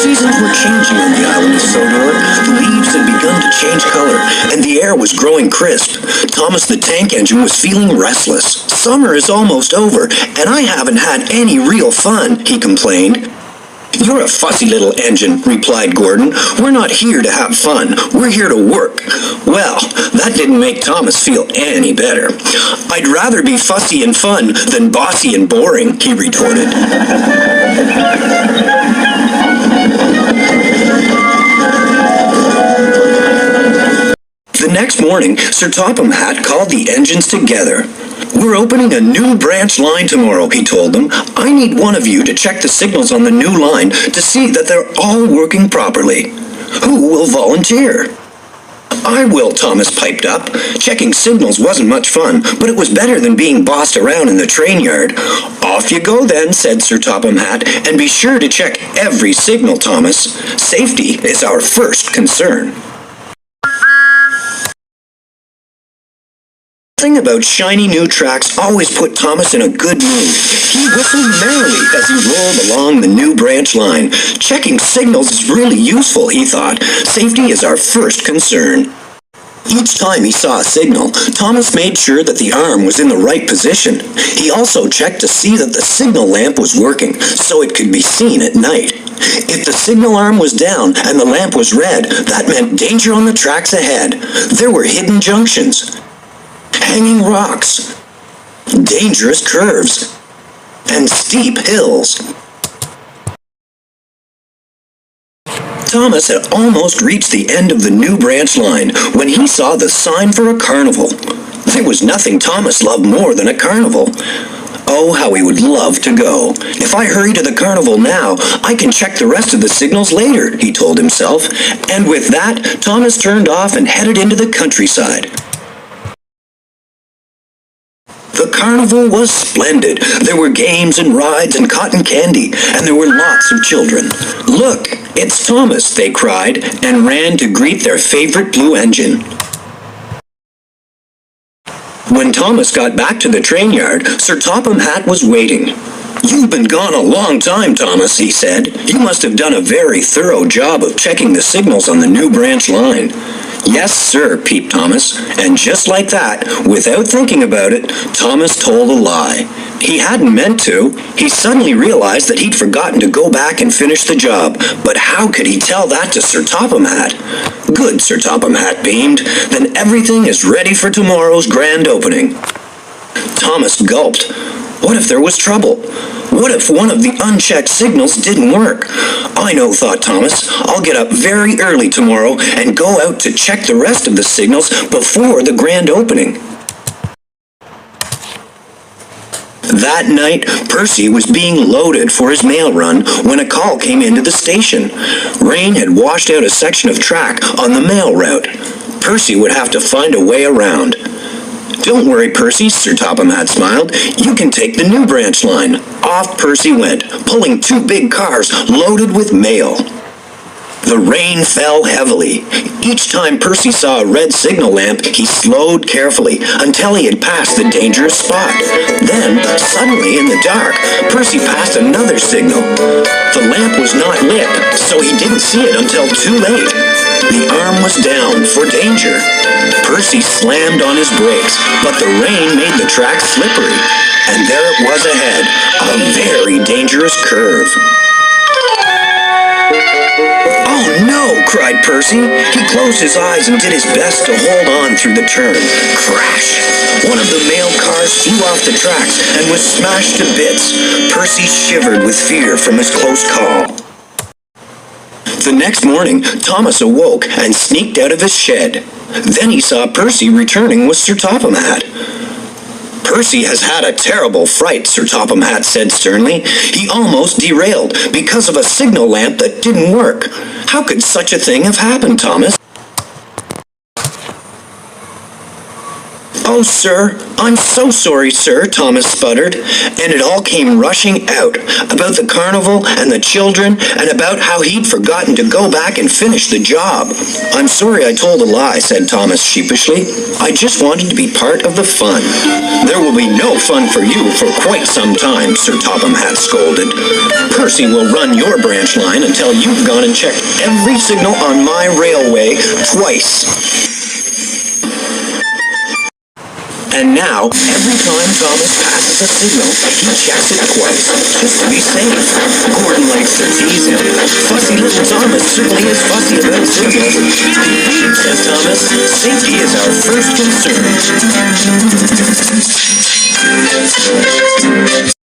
seasons were changing on the island of Sodor. The leaves had begun to change color, and the air was growing crisp. Thomas the tank engine was feeling restless. Summer is almost over, and I haven't had any real fun, he complained. You're a fussy little engine, replied Gordon. We're not here to have fun. We're here to work. Well, that didn't make Thomas feel any better. I'd rather be fussy and fun than bossy and boring, he retorted. The next morning, Sir Topham Hatt called the engines together. We're opening a new branch line tomorrow, he told them. I need one of you to check the signals on the new line to see that they're all working properly. Who will volunteer? I will, Thomas piped up. Checking signals wasn't much fun, but it was better than being bossed around in the train yard. Off you go then, said Sir Topham Hatt, and be sure to check every signal, Thomas. Safety is our first concern. The thing about shiny new tracks always put Thomas in a good mood. He whistled merrily as he rolled along the new branch line. Checking signals is really useful, he thought. Safety is our first concern. Each time he saw a signal, Thomas made sure that the arm was in the right position. He also checked to see that the signal lamp was working, so it could be seen at night. If the signal arm was down and the lamp was red, that meant danger on the tracks ahead. There were hidden junctions, hanging rocks, dangerous curves, and steep hills. Thomas had almost reached the end of the new branch line when he saw the sign for a carnival. There was nothing Thomas loved more than a carnival. Oh, how he would love to go. If I hurry to the carnival now, I can check the rest of the signals later, he told himself. And with that, Thomas turned off and headed into the countryside. The carnival was splendid. There were games and rides and cotton candy, and there were lots of children. Look, it's Thomas, they cried, and ran to greet their favorite blue engine. When Thomas got back to the train yard, Sir Topham Hatt was waiting. You've been gone a long time, Thomas, he said. You must have done a very thorough job of checking the signals on the new branch line. Yes, sir, peeped Thomas, and just like that, without thinking about it, Thomas told a lie. He hadn't meant to. He suddenly realized that he'd forgotten to go back and finish the job, but how could he tell that to Sir Topham Hatt? Good, Sir Topham Hatt beamed. Then everything is ready for tomorrow's grand opening. Thomas gulped. What if there was trouble? What if one of the unchecked signals didn't work? I know, thought Thomas. I'll get up very early tomorrow and go out to check the rest of the signals before the grand opening. That night, Percy was being loaded for his mail run when a call came into the station. Rain had washed out a section of track on the mail route. Percy would have to find a way around. Don't worry, Percy, Sir Topham Hatt smiled. You can take the new branch line. Off Percy went, pulling 2 big cars loaded with mail. The rain fell heavily. Each time Percy saw a red signal lamp, he slowed carefully until he had passed the dangerous spot. Then, suddenly in the dark, Percy passed another signal. The lamp was not lit, so he didn't see it until too late. The arm was down for danger. Percy slammed on his brakes, but the rain made the track slippery, and there it was ahead, a very dangerous curve. Oh no, cried Percy. He closed his eyes and did his best to hold on through the turn. Crash! One of the mail cars flew off the tracks and was smashed to bits. Percy shivered with fear from his close call. The next morning, Thomas awoke and sneaked out of his shed. Then he saw Percy returning with Sir Topham Hatt. Percy has had a terrible fright, Sir Topham Hatt said sternly. He almost derailed because of a signal lamp that didn't work. How could such a thing have happened, Thomas? "Oh, sir, I'm so sorry, sir," Thomas sputtered, and it all came rushing out, about the carnival and the children, and about how he'd forgotten to go back and finish the job. "I'm sorry I told a lie," said Thomas sheepishly. "I just wanted to be part of the fun." "There will be no fun for you for quite some time," Sir Topham Hatt scolded. "Percy will run your branch line until you've gone and checked every signal on my railway twice. And now, every time Thomas passes a signal, he checks it twice, just to be safe. Gordon likes to tease him. "Fussy little Thomas certainly is fussy about signals," says Thomas. "Safety is our first concern."